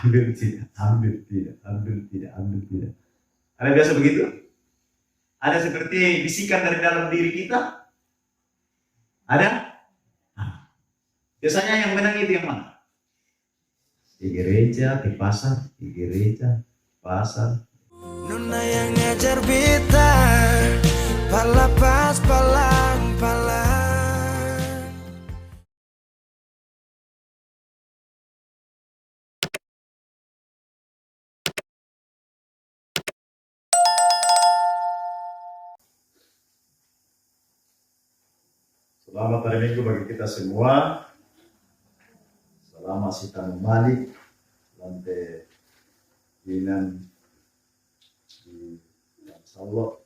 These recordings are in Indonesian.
ambil tidak, ambil tidak, ambil tidak, ambil tidak. Ada biasa begitu? Ada seperti bisikan dari dalam diri kita? Ada? Biasanya yang menang itu yang mana? Di gereja, di pasar, di gereja, pasar. Nona yang ngajar beta, palapas palang. Selamat hari Minggu bagi kita semua. Selamat sitang malik lantai inan di Salo.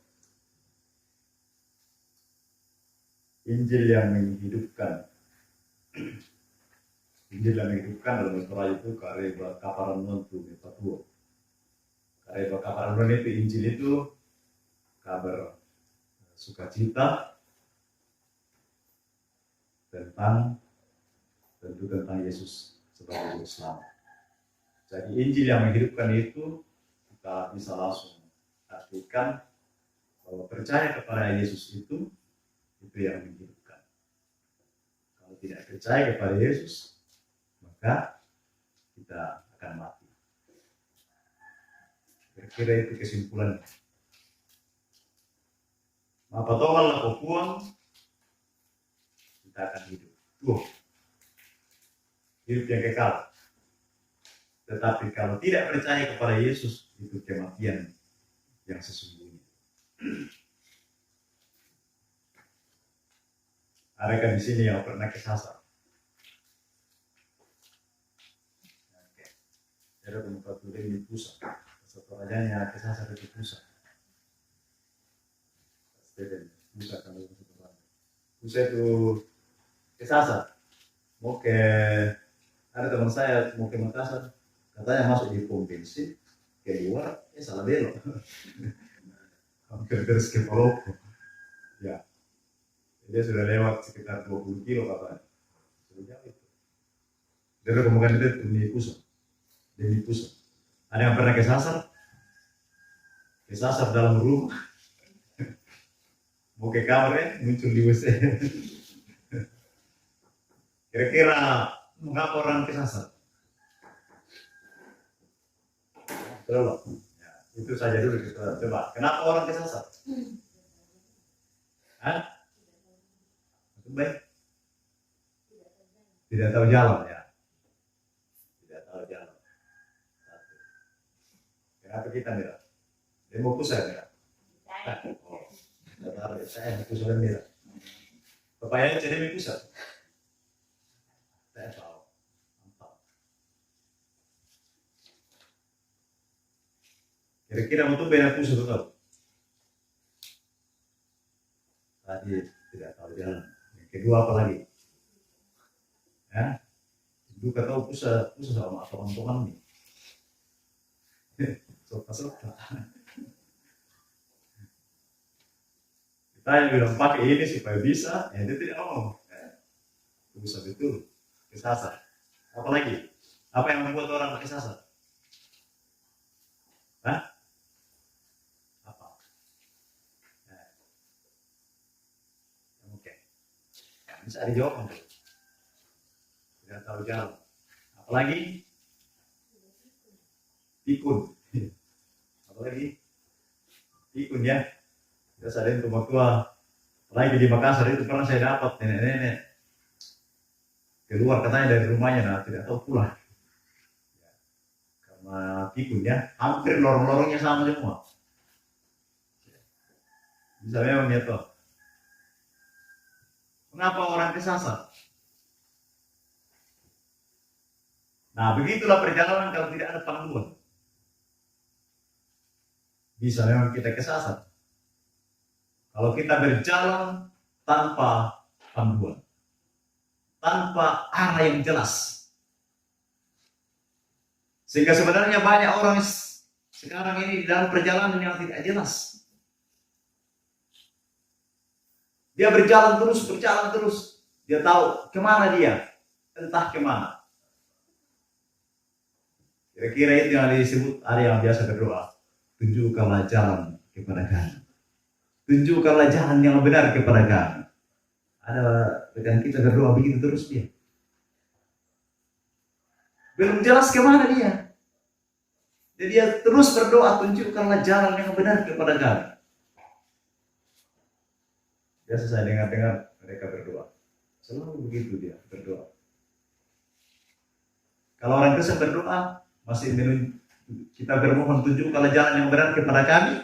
Injil yang menghidupkan. Injil yang menghidupkan dalam Israel itu kareba kaparanun tu mepatua. Kareba kaparanun itu Injil itu kabar sukacita tentang Yesus sebagai Juru Selamat. Jadi Injil yang menghidupkan itu kita bisa langsung artikan bahwa percaya kepada Yesus itu yang menghidupkan. Kalau tidak percaya kepada Yesus, maka kita akan mati. Kira-kira itu kesimpulannya. Apa tohal lakukan, kita akan hidup. Hidup yang kekal. Tetapi kalau tidak percaya kepada Yesus, itu kematian yang sesungguhnya. Adakah di sini yang pernah kesasar? Oke. Ada tempat tulis di pusat. Satu rajanya kesasar di pusat. Pusat kalau pusat itu kesasar. Mau ke ada teman saya mau ke Makassar, katanya masuk di pom bensin, keluar salah belok. Hampir terus ke Palopo. Ya. Dia sudah lewat sekitar 20 kilo katanya. Sudah jauh itu. Dia kemudian itu di pusat. Di pusat. Ada yang pernah kesasar? Kesasar dalam rumah. Mau ke kamar muncul di WC. Kira-kira mengapa orang kesasar? Terus ya, itu saja dulu kita coba. Kenapa orang kesasar? Hah? Baik. Tidak tahu jalan ya. Tidak tahu jalan. Kenapa kita merah? Dia mau pusat merah. Oh, tidak tahu. Saya pusat merah. Papayanya jadi pusat. Saya tahu. Mantap. Kira-kira untuk beda pusat tahu? Tadi tidak tahu jalan. Kedua apa lagi? Ya, juga tahu pusat sama teman-teman nih. Sopa-sopa. Kita yang bilang pakai ini supaya bisa, ya dia tidak mau. Pusat itu kesasar. Apa lagi? Apa yang membuat orang kesasar? Hah? Apa? Oke. Bisa dijawab enggak? Tidak tahu jalan. Apalagi pikun. Apalagi pikun ya. Kita sadarin rumah tua. Apalagi di Makassar itu pernah saya dapat nenek-nenek keluar katanya dari rumahnya, nah tidak tahu pulang. Karena pikun ya, hampir lorong-lorongnya sama semua. Bisa memang ya toh. Mengapa orang kesasar? Nah, begitulah perjalanan kalau tidak ada panduan. Bisa memang kita kesasar. Kalau kita berjalan tanpa panduan, tanpa arah yang jelas. Sehingga sebenarnya banyak orang sekarang ini dalam perjalanan yang tidak jelas. Dia berjalan terus. Dia tahu kemana dia, entah kemana. Kira-kira itu yang disebut ada yang biasa berdoa. Tunjukkanlah jalan kepada kami. Tunjukkanlah jalan yang benar kepada kami. Ada rekan kita berdoa begitu terus dia. Belum jelas kemana dia. Jadi dia terus berdoa, tunjukkanlah jalan yang benar kepada kami. Biasa saya dengar mereka berdoa. Selalu begitu dia berdoa. Kalau orang Kristen berdoa, masih kita bermohon tunjukkanlah jalan yang benar kepada kami.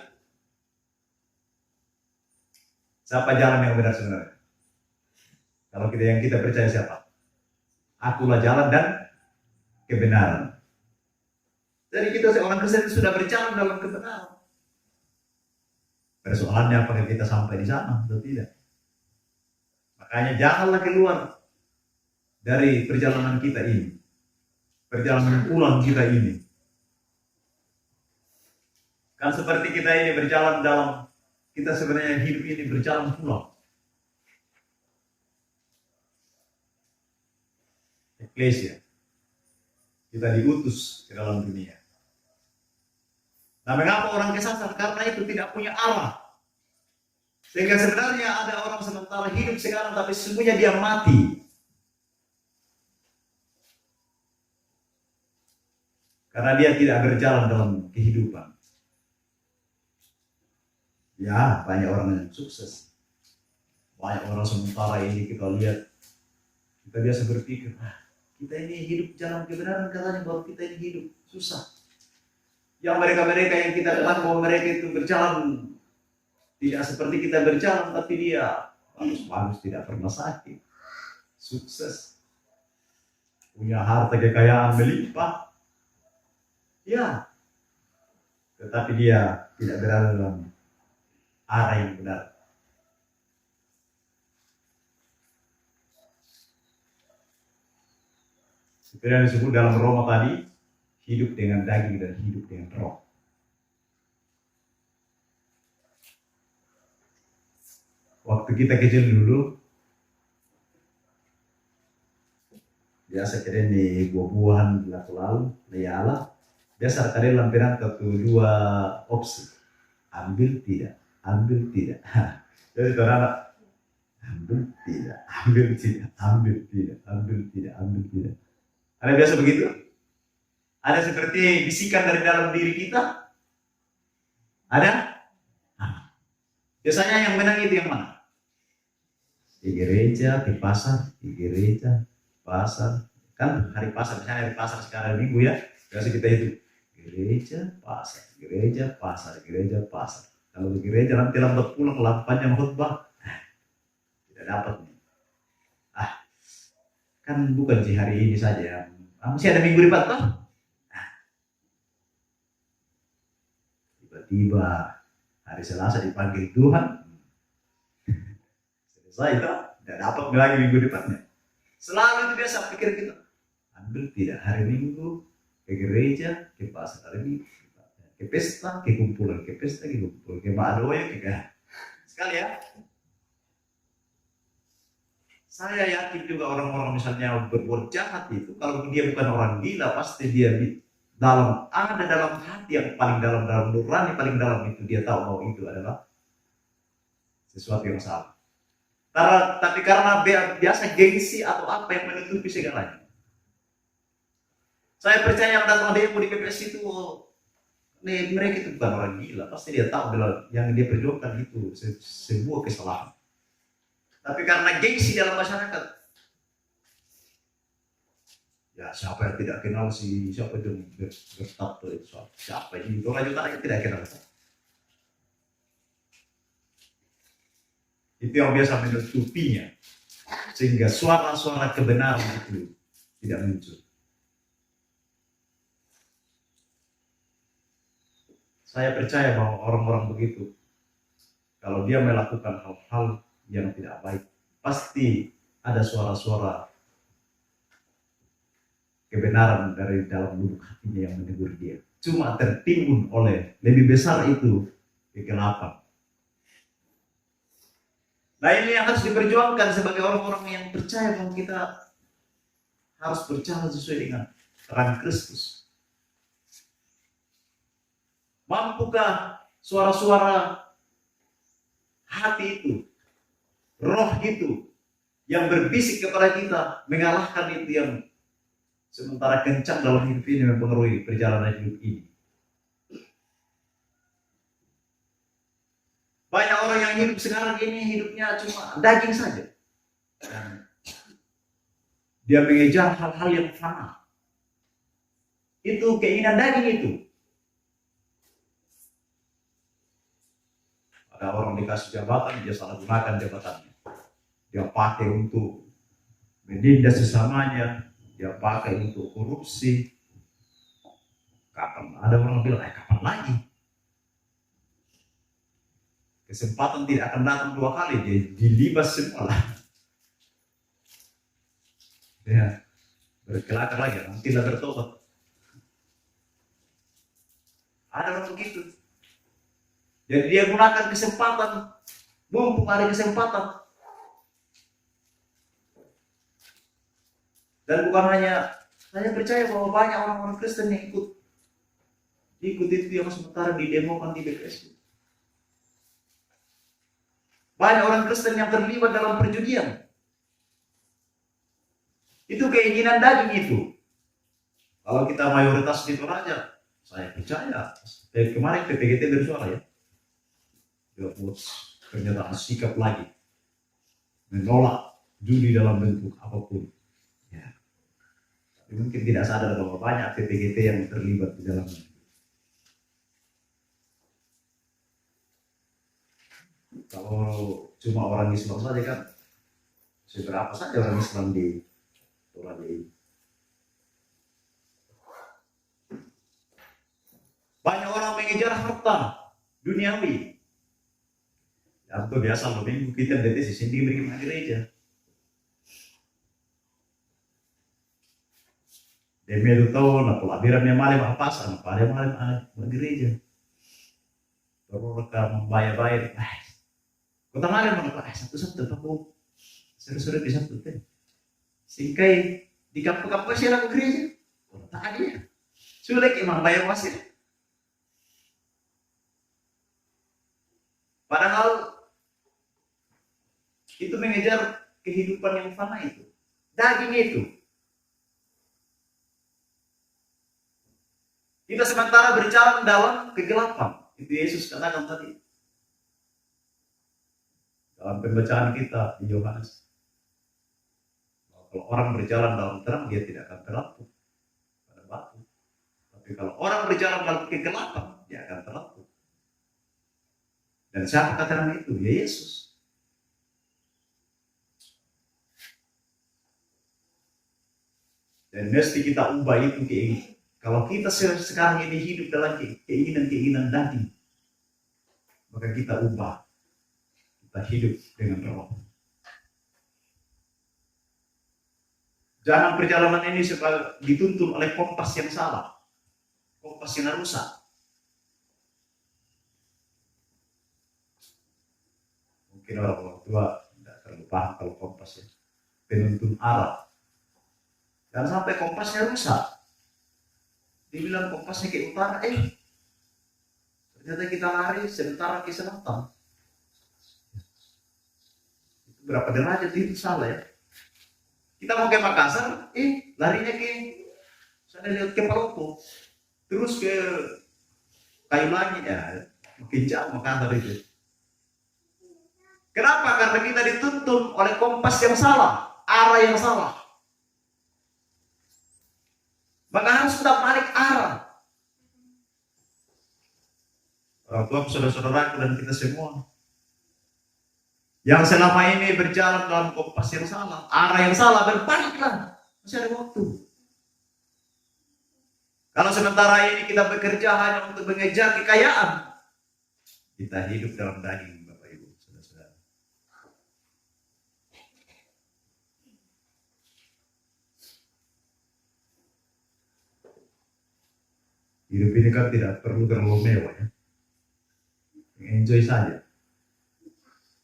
Siapa jalan yang benar sebenarnya? Kalau kita percaya siapa? Akulah jalan dan kebenaran. Jadi kita orang Kristen sudah berjalan dalam kebenaran. Persoalannya apakah kita sampai di sana atau tidak? Makanya janganlah keluar dari perjalanan kita ini. Perjalanan pulang kita ini. Kan seperti kita ini berjalan dalam, kita sebenarnya hidup ini berjalan pulang. Eklesia. Kita diutus ke dalam dunia. Nah, mengapa orang kesasar? Karena itu tidak punya arah. Sehingga sebenarnya ada orang sementara hidup sekarang tapi sesungguhnya dia mati. Karena dia tidak berjalan dalam kehidupan. Ya, banyak orang yang sukses. Banyak orang sementara ini kita lihat. Kita biasa berpikir, kita ini hidup jalan kebenaran katanya bahwa kita ini hidup. Susah. Yang mereka-mereka yang kita kenal bahwa mereka itu berjalan tidak seperti kita berjalan, tapi dia bagus-bagus, tidak pernah sakit. Sukses. Punya harta kekayaan melimpah. Ya, tetapi dia tidak berada dalam arah yang benar. Seperti yang disebut dalam Roma tadi, hidup dengan daging dan hidup dengan roh. Waktu kita kecil dulu, biasa kalian di buah-buahan lalu, layala. Biasa kalian lampiran ke dua opsi, ambil tidak, ambil tidak. Jadi anak ambil tidak, ambil tidak, ambil tidak, ambil tidak, ambil tidak. Ada biasa begitu? Ada seperti bisikan dari dalam diri kita? Ada? Biasanya yang menang itu yang mana? Di gereja, di pasar, di gereja, pasar. Kan hari pasar, misalnya hari pasar sekarang minggu ya. Biasa kita itu gereja, pasar, gereja, pasar, gereja, pasar. Kalau di gereja nanti lambat pulang, lampannya khotbah, tidak dapat nih. Kan bukan sih hari ini saja. Masih ada minggu depan toh? Tiba-tiba hari Selasa dipanggil Tuhan. Selesai toh? Tidak dapat lagi minggu depannya. Selalu itu biasa pikir kita. Ambil tidak hari Minggu. Ke gereja, ke pasar hari Minggu, ke pesta, ke kumpulan, ke pesta, ke kumpulan, ke maadoya, ke sekali ya. Saya yakin juga orang-orang misalnya berbuat jahat itu, kalau dia bukan orang gila, pasti dia dalam hati yang paling dalam nurani paling dalam itu dia tahu bahwa itu adalah sesuatu yang salah. Tapi karena biasa gengsi atau apa yang menutupi segalanya. Saya percaya yang datang demo di PPS itu, mereka itu bukan orang gila. Pasti dia tahu bahwa yang dia perjuangkan itu sebuah kesalahan. Tapi karena gengsi dalam masyarakat, ya siapa yang tidak kenal siapa itu bertato itu siapa ini? Orang juta yang tidak kenal. Itu yang biasa menutupinya, sehingga suara-suara kebenaran itu tidak muncul. Saya percaya bahwa orang-orang begitu, kalau dia melakukan hal-hal yang tidak baik, pasti ada suara-suara kebenaran dari dalam lubuk hatinya yang menegur dia. Cuma tertimbun oleh lebih besar itu kegelapan. Nah ini yang harus diperjuangkan sebagai orang-orang yang percaya bahwa kita harus berjalan sesuai dengan terang Kristus. Mampukah suara-suara hati itu, roh itu yang berbisik kepada kita mengalahkan itu yang sementara kencang dalam hidup ini mempengaruhi perjalanan hidup ini? Banyak orang yang hidup sekarang ini hidupnya cuma daging saja. Dan dia mengejar hal-hal yang fana. Itu keinginan daging itu. Ada orang dikasih jabatan, dia salah gunakan jabatannya. Dia pakai untuk menindas sesamanya, dia pakai untuk korupsi. Kapan ada orang bilang, kapan lagi? Kesempatan tidak akan datang dua kali, dia dilibas semua lah. Ya, berkelakar lagi, nanti lah bertobat. Ada orang begitu. Jadi dia gunakan kesempatan, mumpung ada kesempatan. Dan bukan hanya, saya percaya bahwa banyak orang-orang Kristen yang ikut itu yang sementara didemokan di BPS. Banyak orang Kristen yang terlibat dalam perjudian. Itu keinginan daging itu. Kalau kita mayoritas di Toraja, saya percaya. Kemarin PPGT bersuara ya. Dia buat pernyataan sikap lagi. Menolak judi dalam bentuk apapun. Ya. Tapi mungkin tidak sadar bahwa banyak PPGT yang terlibat di dalamnya. Kalau cuma orang Islam saja kan, seberapa saja orang Islam di Toraja ini. Banyak orang mengejar harta duniawi. Ya, itu biasa loh, minggu kita deteksi sendiri beriman gereja. Demi itu tahu, nah pelabiran yang malam apa pasar, apa ada malam gereja. Terus membayar-bayar. Kota malam mana satu-satu aku sore-sore di satu teh. Singkai di kampung-kampung sih aku gereja. Tak ada ya. Sulit emang bayar wasir. Padahal itu mengejar kehidupan yang fana itu. Daging itu. Kita sementara berjalan dalam kegelapan. Itu Yesus katakan tadi. Dalam pembacaan kita di Yohanes. Kalau orang berjalan dalam terang, dia tidak akan terapung pada batu. Tapi kalau orang berjalan dalam kegelapan, dia akan terapung. Dan siapa katakan itu? Ya Yesus. Dan mesti kita ubah itu keinginan. Kalau kita sekarang ini hidup dalam keinginan daging, maka kita ubah. Kita hidup dengan roh. Jangan perjalanan ini dituntun oleh kompas yang salah. Kompas yang rusak. Mungkin orang tua tidak terlalu paham kalau kompas ya. Penuntun arah. Jangan sampai kompasnya rusak. Dibilang kompasnya ke utara, ternyata kita lari sementara ke selatan. Itu berapa derajat itu salah ya. Kita mau ke Makassar, larinya ke, saya lihat ke Palopo, terus ke Kayu Langit ya, makin jauh Makassar itu. Kenapa? Karena kita dituntun oleh kompas yang salah, arah yang salah. Maka harus tetap balik arah. Orang tua, saudara-saudaraku dan kita semua yang selama ini berjalan dalam kompas yang salah, arah yang salah, berbaliklah. Masih ada waktu. Kalau sementara ini kita bekerja hanya untuk mengejar kekayaan, kita hidup dalam daging, Bapak Ibu, saudara-saudara. Hidup ini kan tidak perlu terlalu mewah ya. Enjoy saja.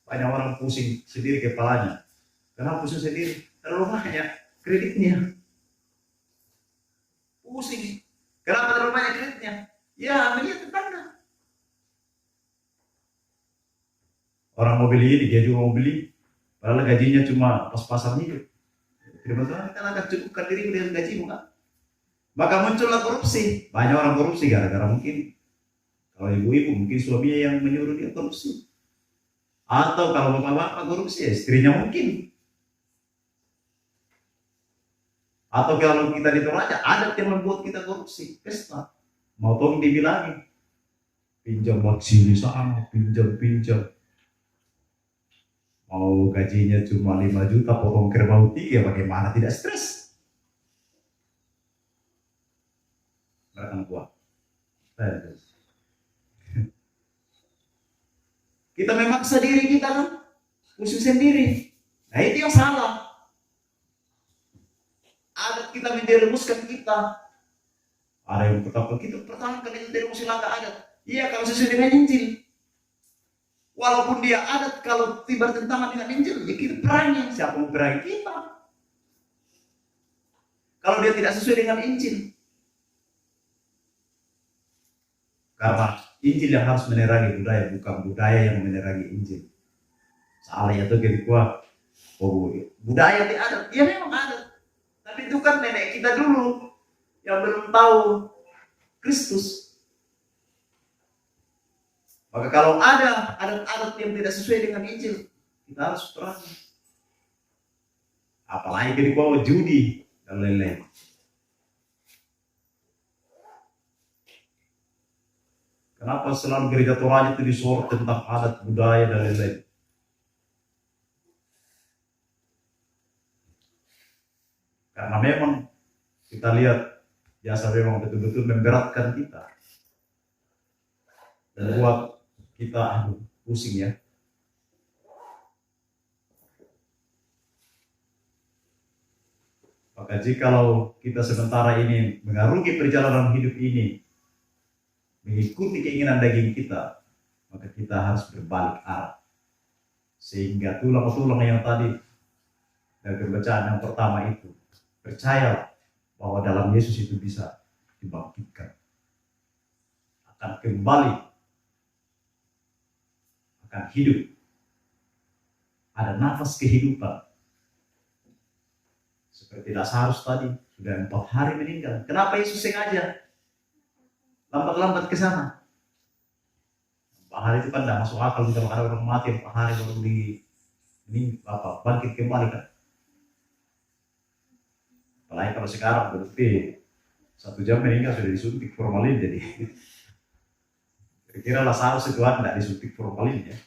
Banyak orang pusing sendiri kepalanya. Kenapa pusing sendiri? Terlalu banyak kreditnya. Pusing. Kenapa terlalu banyak kreditnya? Ya, melihat tetangga. beli ini, dia juga mau beli. Padahal gajinya cuma pas-pasan hidup. Firman Tuhan kan akan cukupkan dirimu dengan gajimu kan. Maka muncullah korupsi. Banyak orang korupsi gara-gara mungkin kalau ibu-ibu mungkin suaminya yang menyuruh dia korupsi. Atau kalau bapak-bapak korupsi, istrinya mungkin. Atau kalau kita di Toraja, adat yang membuat kita korupsi, pesta. Mau tolong dibilangin, pinjam buat sini sana, pinjam. Mau gajinya cuma 5 juta, potong kerbau 3, bagaimana tidak stres? Mereka kuat. Kita memaksa diri kita kan, khusus sendiri. Nah itu yang salah. Adat kita menjerumuskan kita. Ada yang pertama kita pertahankan itu dari silangka adat. Iya kalau sesuai dengan Injil. Walaupun dia adat, kalau tiba tentangan dengan Injil, ya kita perangi. Siapa mau perangi kita? Kalau dia tidak sesuai dengan Injil. Karena Injil yang harus menerangi budaya, bukan budaya yang menerangi Injil. Soalnya itu jadi kuat. Oh, budaya di adat, ya memang adat. Tapi itu kan nenek kita dulu yang belum tahu Kristus. Maka kalau ada adat-adat yang tidak sesuai dengan Injil, kita harus perangi. Apalagi di bawah judi dan lain-lain. Kenapa selalu gereja Toraja itu disorot tentang adat, budaya, dan lain-lain? Karena memang kita lihat jasa memang betul-betul memberatkan kita. Dan buat kita pusing ya. Maka jikalau kita sementara ini mengarungi perjalanan hidup ini, mengikuti keinginan daging kita, maka kita harus berbalik arah. Sehingga tulang-tulang yang tadi dari bacaan yang pertama itu, percayalah bahwa dalam Yesus itu bisa dibangkitkan. Akan kembali, akan hidup. Ada nafas kehidupan. Seperti Lazarus tadi, sudah 4 hari meninggal. Kenapa Yesus sengaja lambat-lambat ke sana? 4 hari itu kan tidak masuk akal, kita ada orang mati 4 hari baru bangkit kembali kan. Apalagi kalau sekarang berarti 1 jam meninggal sudah disuntik formalin, jadi kira-kira Lazarus itu tidak disuntik formalin ya.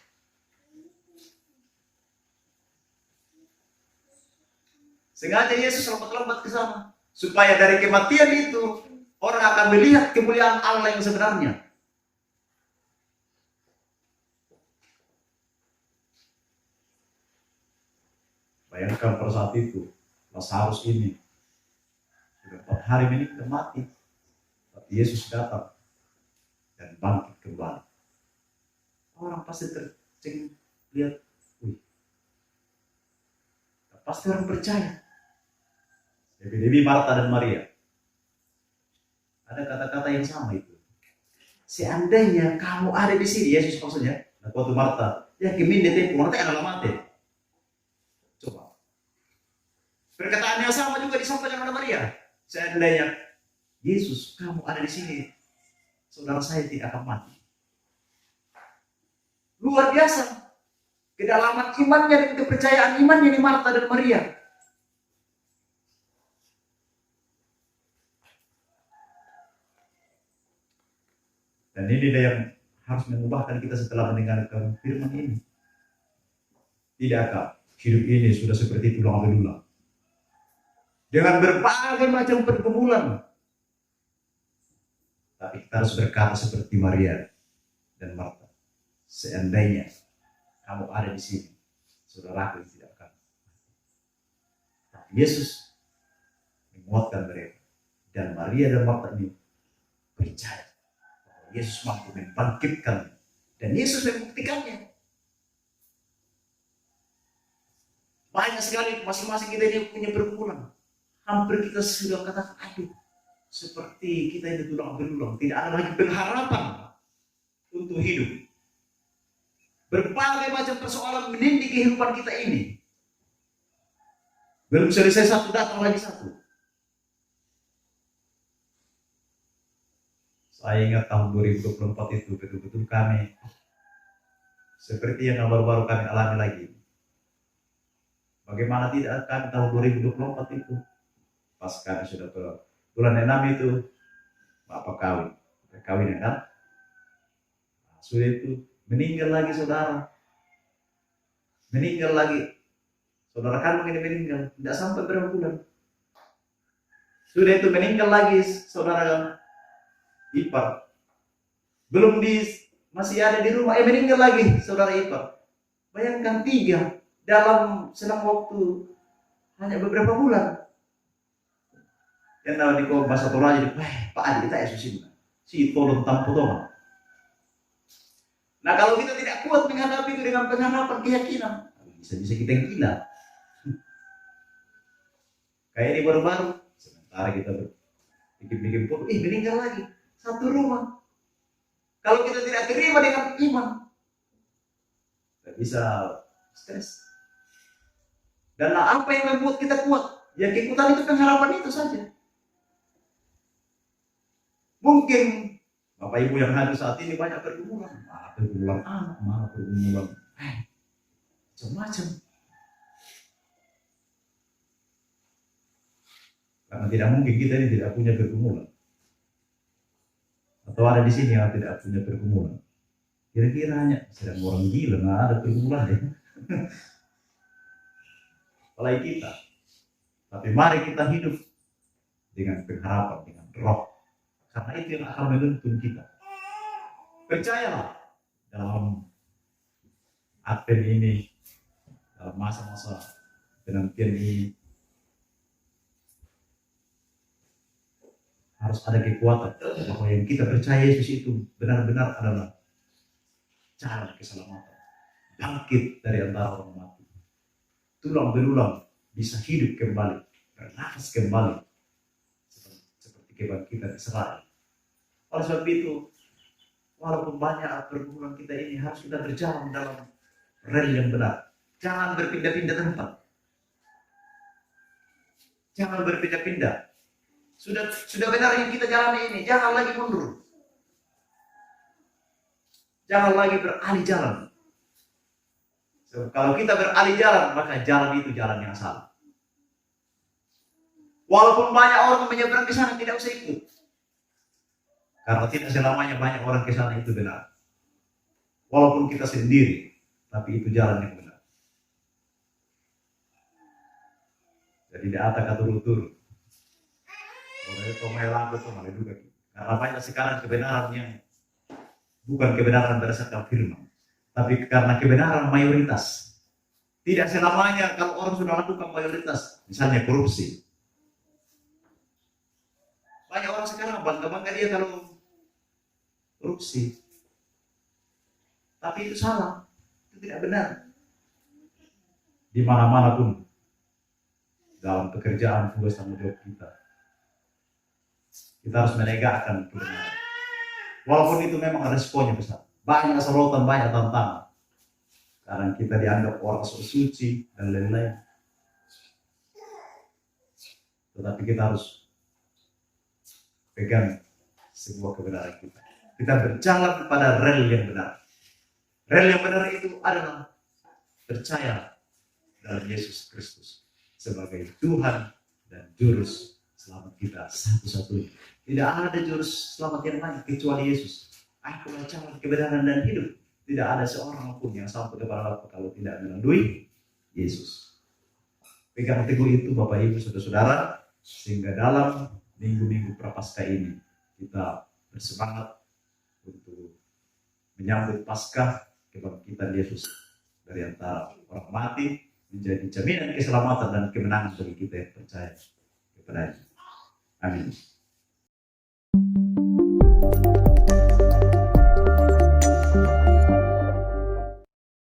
Sengaja Yesus lambat-lambat ke sana supaya dari kematian itu orang akan melihat kemuliaan Allah yang sebenarnya. Bayangkan pada saat itu Lazarus ini sudah 4 hari meninggal mati, tapi Yesus datang dan bangkit kembali. Orang pasti tercengang lihat, pasti orang percaya. Dewi Marta dan Maria, ada kata-kata yang sama itu. Seandainya kamu ada di sini, Yesus maksudnya, waktu Marta, ya kemin deh, Marta kan alamat deh. Coba. Perkataan yang sama juga disampaikan oleh Maria. Seandainya Yesus, kamu ada di sini, saudara saya tidak akan mati. Luar biasa. Kedalaman imannya dan kepercayaan imannya di Marta dan Maria. Dan ini yang harus mengubahkan kita setelah mendengarkan firman ini. Tidakkah hidup ini sudah seperti tulang belulang? Dengan berbagai macam pergumulan. Tapi kita harus berkata seperti Maria dan Marta. Seandainya kamu ada di sini, saudaraku tidak akan. Tapi Yesus menguatkan mereka. Dan Maria dan Marta ini percaya. Yesus mampu membangkitkan dan Yesus membuktikannya. Banyak sekali masing-masing kita ini punya pergumulan. Hampir kita sudah katakan, aduh, seperti kita ini tulang belulang, tidak ada lagi pengharapan untuk hidup. Berbagai macam persoalan menindih kehidupan kita ini. Belum selesai satu, datang lagi satu. Saya ingat tahun 2024 itu betul-betul kami seperti yang baru-baru kami alami lagi. Bagaimana tidak kami tahun 2024 itu, pas kami sudah ke bulan 6 itu, Bapak kawin kan? Nah, sudah itu meninggal lagi saudara, meninggal lagi. Saudara kandung ini meninggal, tidak sampai berapa bulan. Sudah itu meninggal lagi saudara ipar. Masih ada di rumah, meninggal lagi saudara ipar. Bayangkan 3 dalam selang waktu hanya beberapa bulan. Yang nama di bahasa Toraja, Pak Adi kita Yesusin, si tolong tampu doang. Nah kalau kita tidak kuat menghadapi itu dengan pengharapan keyakinan, bisa-bisa kita yang gila. Kayak ini baru-baru, sementara kita bikin foto, meninggal lagi, satu rumah. Kalau kita tidak terima dengan iman, tidak bisa stres. Dan apa yang membuat kita kuat? Ya keikutan itu pengharapan itu saja. Mungkin Bapak Ibu yang hadir saat ini banyak pergumulan, anak, malah pergumulan macam-macam. Karena tidak mungkin kita ini tidak punya pergumulan. Atau ada di sini yang tidak punya pergumulan. Kira-kira hanya sedang orang gila, nggak ada pergumulan ya. Apalagi kita. Tapi mari kita hidup dengan pengharapan, dengan roh. Karena itu yang akan menuntun kita. Percayalah dalam Advent ini, dalam masa-masa penantian ini, harus ada kekuatan bahwa yang kita percaya Yesus itu benar-benar adalah cara keselamatan. Bangkit dari antara orang mati. Tulang belulang bisa hidup kembali, bernafas kembali. Seperti kebangkitan Israel. Oleh sebab itu, walaupun banyak pergumulan kita ini, harus kita berjalan dalam rel yang benar. Jangan berpindah-pindah tempat. Jangan berpindah-pindah. Sudah benar yang kita jalani ini, jangan lagi mundur. Jangan lagi beralih jalan. So, kalau kita beralih jalan, maka jalan itu jalan yang salah. Walaupun banyak orang menyeberang ke sana, tidak usah ikut. Karena tidak selamanya banyak orang ke sana itu benar. Walaupun kita sendiri, tapi itu jalan yang benar. Jadi tidak ada katur-tur. Karena banyak sekarang kebenaran yang bukan kebenaran berdasarkan firman, tapi karena kebenaran mayoritas. Tidak selamanya kalau orang sudah lakukan mayoritas, misalnya korupsi. Banyak orang sekarang bangga-bangga dia kalau korupsi. Tapi itu salah, itu tidak benar. Di mana-mana pun dalam pekerjaan tugas tanggung jawab kita harus menegakkan kebenaran. Walaupun itu memang responnya besar. Banyak sorotan, banyak tantangan. Karena kita dianggap orang suci dan lain-lain. Tetapi kita harus pegang sebuah kebenaran kita. Kita berjalan pada rel yang benar. Rel yang benar itu adalah percaya dalam Yesus Kristus sebagai Tuhan dan Juru Selamat kita satu-satunya. Tidak ada juru selamat yang lain kecuali Yesus. Akulah jalan kebenaran dan hidup. Tidak ada seorang pun yang sampai kepada Bapa kalau tidak melalui Yesus. Pegang teguh itu Bapak Ibu Saudara-saudara, sehingga dalam minggu-minggu Prapaskah ini kita bersemangat untuk menyambut Paskah kebangkitan Yesus dari antara orang mati, menjadi jaminan keselamatan dan kemenangan bagi kita yang percaya kepada Dia. Amin.